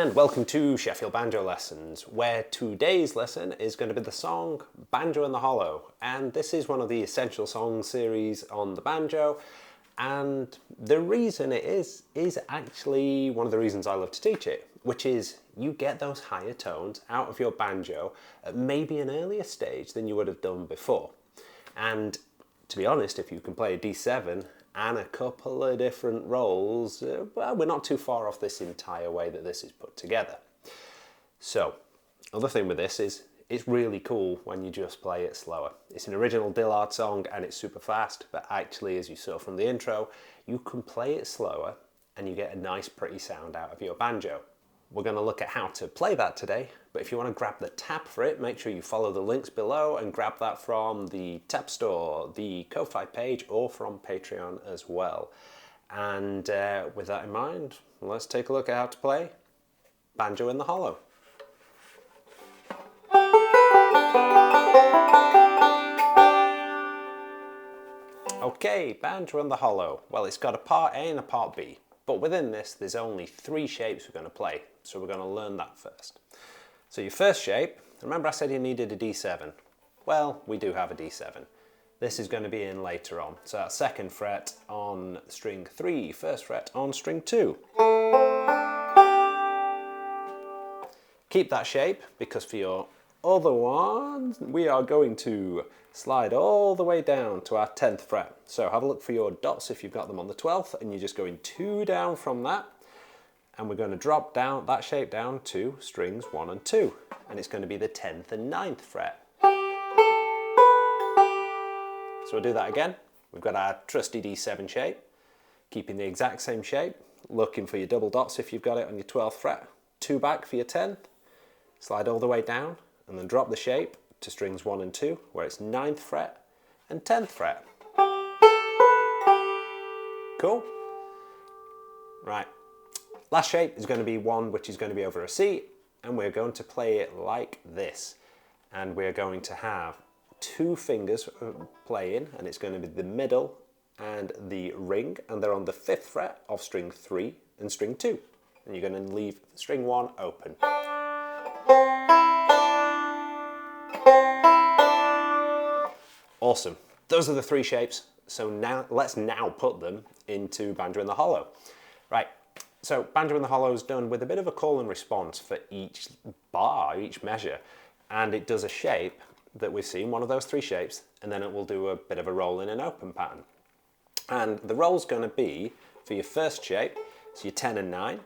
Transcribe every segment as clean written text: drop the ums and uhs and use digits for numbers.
and welcome to Sheffield Banjo Lessons, where today's lesson is going to be the song Banjo in the Hollow. And this is one of the essential song series on the banjo, and the reason it is actually one of the reasons I love to teach it, which is you get those higher tones out of your banjo at maybe an earlier stage than you would have done before. And to be honest, if you can play a D7 and a couple of different rolls, well, we're not too far off this entire way that this is put together. So, other thing with this is it's really cool when you just play it slower. It's an original Dillards song and it's super fast, but actually, as you saw from the intro, you can play it slower and you get a nice pretty sound out of your banjo. We're going to look at how to play that today, but if you want to grab the tab for it, make sure you follow the links below and grab that from the Tab Store, the Ko-Fi page, or from Patreon as well. And with that in mind, let's take a look at how to play Banjo in the Hollow. Okay, Banjo in the Hollow. Well, it's got a part A and a part B. But within this, there's only 3 shapes we're going to play, so we're going to learn that first. So your first shape, remember I said you needed a D7? Well, we do have a D7. This is going to be in later on. So that's 2nd fret on string 3, 1st fret on string 2. Keep that shape, because for your other one, we are going to slide all the way down to our 10th fret. So have a look for your dots if you've got them on the 12th, and you're just going 2 down from that, and we're going to drop down that shape down to strings 1 and 2, and it's going to be the 10th and 9th fret. So we'll do that again. We've got our trusty D7 shape, keeping the exact same shape, looking for your double dots if you've got it on your 12th fret, 2 back for your 10th, slide all the way down, and then drop the shape to strings 1 and 2, where it's 9th fret and 10th fret. Cool? Right. Last shape is going to be one which is going to be over a C, and we're going to play it like this. And we're going to have 2 fingers playing, and it's going to be the middle and the ring, and they're on the 5th fret of string 3 and string 2. And you're going to leave string 1 open. Awesome. Those are the 3 shapes. So now let's put them into Banjo in the Hollow. Right. So Banjo in the Hollow is done with a bit of a call and response for each bar, each measure, and it does a shape that we've seen, one of those 3 shapes, and then it will do a bit of a roll in an open pattern. And the roll's going to be, for your first shape, so your 10 and 9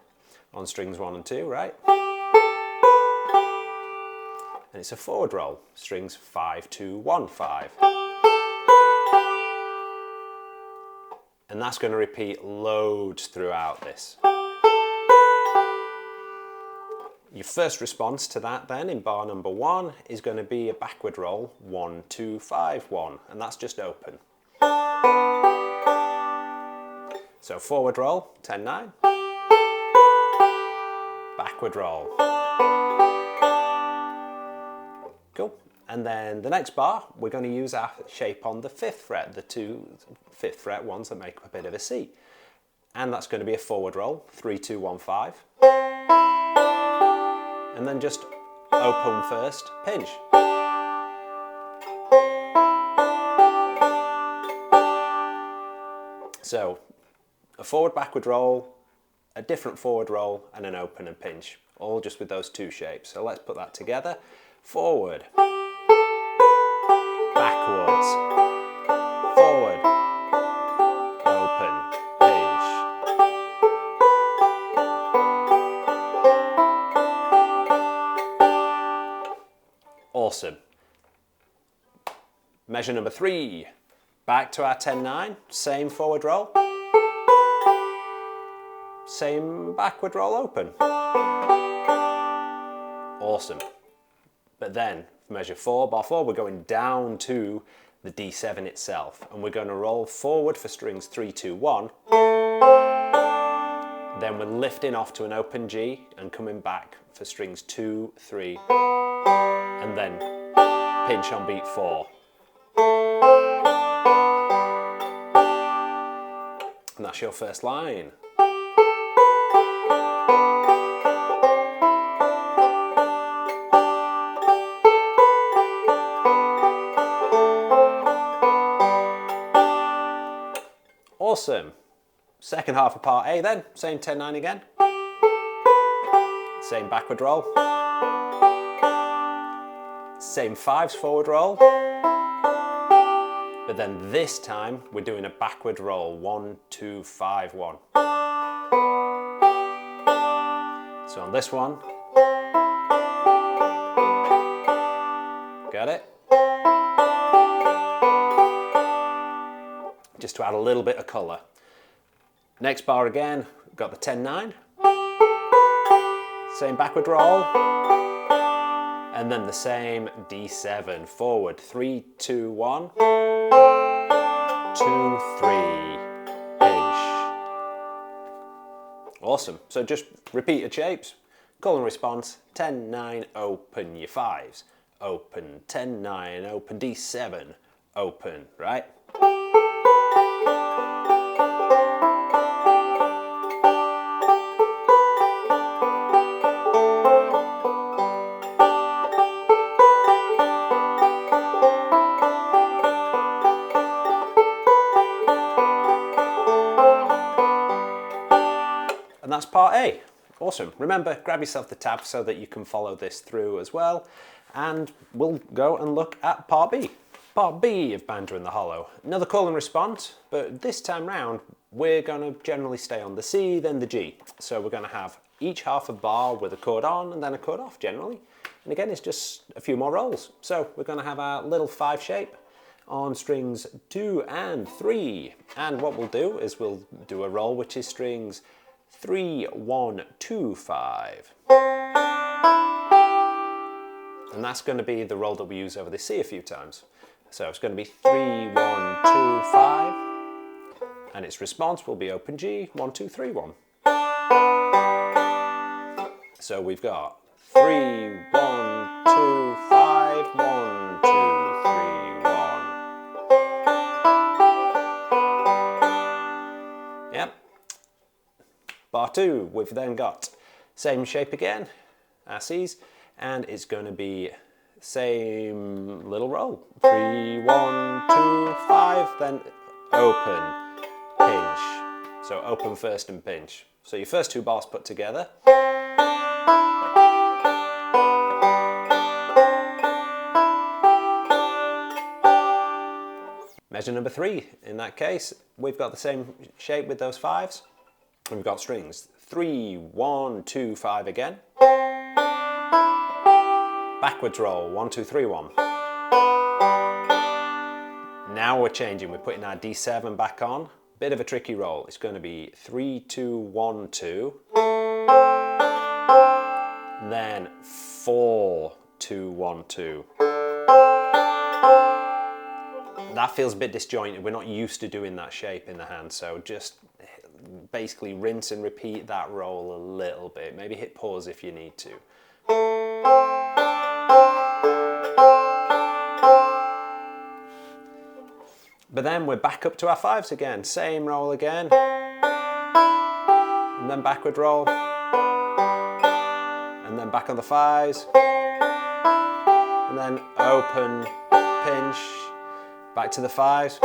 on strings 1 and 2, right? And it's a forward roll, strings 5, 2, 1, 5. And that's going to repeat loads throughout this. Your first response to that then in bar number 1 is going to be a backward roll, 1, 2, 5, 1, and that's just open. So forward roll, 10, 9. Backward roll. Cool. And then the next bar, we're going to use our shape on the 5th fret, the 2 5th fret ones that make a bit of a C. And that's going to be a forward roll, 3, 2, 1, 5. And then just open first, pinch. So a forward backward roll, a different forward roll, and an open and pinch, all just with those 2 shapes. So let's put that together. Forward, backwards, forward, open, pinch. Awesome. Measure number 3. Back to our 10-9, same forward roll, same backward roll open. Awesome. But then, for measure 4, bar 4, we're going down to the D7 itself, and we're going to roll forward for strings 3, 2, 1. Then we're lifting off to an open G and coming back for strings 2, 3, and then pinch on beat 4. And that's your first line. Awesome. Second half of part A then, same 10-9 again. Same backward roll. Same 5s forward roll. But then this time we're doing a backward roll. 1, 2, 5, 1. So on this one, got it? Just to add a little bit of colour. Next bar again, got the 10-9. Same backward roll. And then the same D7 forward. 3, 2, 1. 2, 3. Pinch. Awesome. So just repeated shapes. Call and response. 10-9, open your 5s. Open. 10-9, open D7. Open, right? And that's part A. Awesome. Remember, grab yourself the tab so that you can follow this through as well. And we'll go and look at part B. Part B of Banjo in the Hollow. Another call and response, but this time round, we're going to generally stay on the C, then the G. So we're going to have each half a bar with a chord on and then a chord off generally. And again, it's just a few more rolls. So we're going to have our little 5 shape on strings 2 and 3. And what we'll do is we'll do a roll which is strings 3, 1, 2, 5. And that's going to be the roll that we use over the C a few times. So it's going to be 3, 1, 2, 5. And its response will be open G, 1, 2, 3, 1. So we've got 3, 1, 2, 5, 1, 2, 3, 1. Yep. Bar 2, we've then got same shape again, our C's, and it's going to be same little roll. 3, 1, 2, 5, then open, pinch. So open first and pinch. So your first 2 bars put together. Measure number 3, in that case, we've got the same shape with those 5s. We've got strings 3, 1, 2, 5 again. Backwards roll, 1, 2, 3, 1. Now we're changing, we're putting our D7 back on. Bit of a tricky roll. It's going to be 3, 2, 1, 2. Then 4, 2, 1, 2. That feels a bit disjointed. We're not used to doing that shape in the hand, so just basically rinse and repeat that roll a little bit. Maybe hit pause if you need to. But then we're back up to our 5s again. Same roll again. And then backward roll. And then back on the 5s. And then open, pinch, back to the 5s.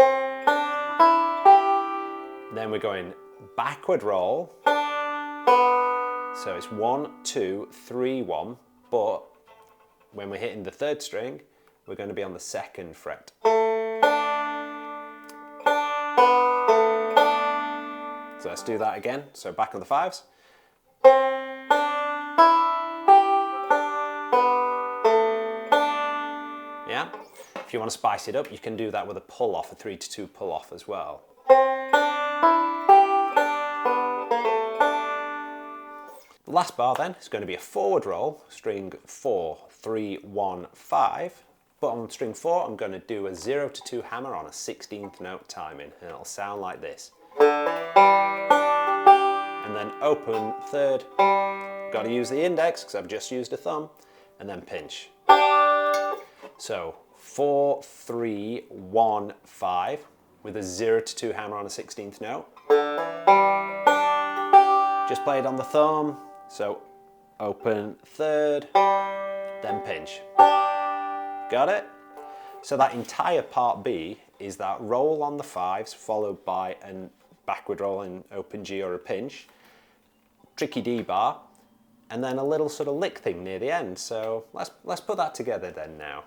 Then we're going backward roll. So it's 1, 2, 3, 1. But when we're hitting the 3rd string, we're going to be on the 2nd fret. So let's do that again. So back on the 5s. Yeah. If you want to spice it up, you can do that with a pull off, a 3-2 pull off as well. The last bar then is going to be a forward roll, string 4, 3, 1, 5. But on string 4, I'm going to do a 0 to 2 hammer on a 16th note timing, and it'll sound like this. And then open 3rd, got to use the index because I've just used a thumb, and then pinch. So 4, 3, 1, 5 with a 0 to 2 hammer on a 16th note. Just play it on the thumb, so open 3rd, then pinch. Got it? So that entire part B is that roll on the 5s followed by a backward roll in open G or a pinch, tricky D bar, and then a little sort of lick thing near the end. So let's put that together then now.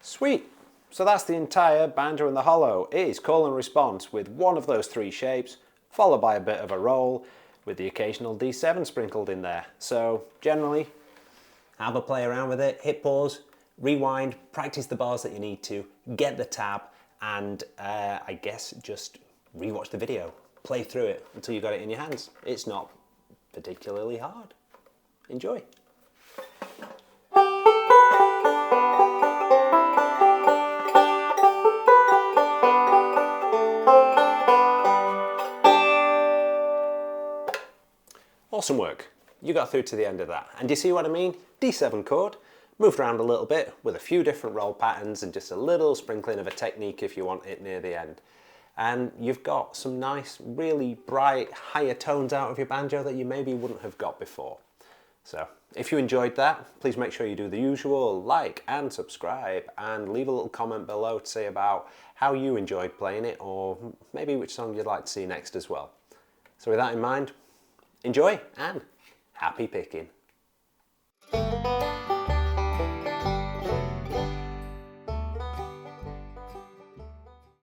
Sweet! So that's the entire Banjo in the Hollow. It is call and response with one of those three shapes, followed by a bit of a roll, with the occasional D7 sprinkled in there. So generally, have a play around with it, hit pause, rewind, practice the bars that you need to, get the tab, and I guess just rewatch the video. Play through it until you got it in your hands. It's not particularly hard. Enjoy. Awesome work. You got through to the end of that. And do you see what I mean? D7 chord, moved around a little bit with a few different roll patterns and just a little sprinkling of a technique if you want it near the end. And you've got some nice, really bright, higher tones out of your banjo that you maybe wouldn't have got before. So if you enjoyed that, please make sure you do the usual, like and subscribe, and leave a little comment below to say about how you enjoyed playing it, or maybe which song you'd like to see next as well. So with that in mind, enjoy and happy picking.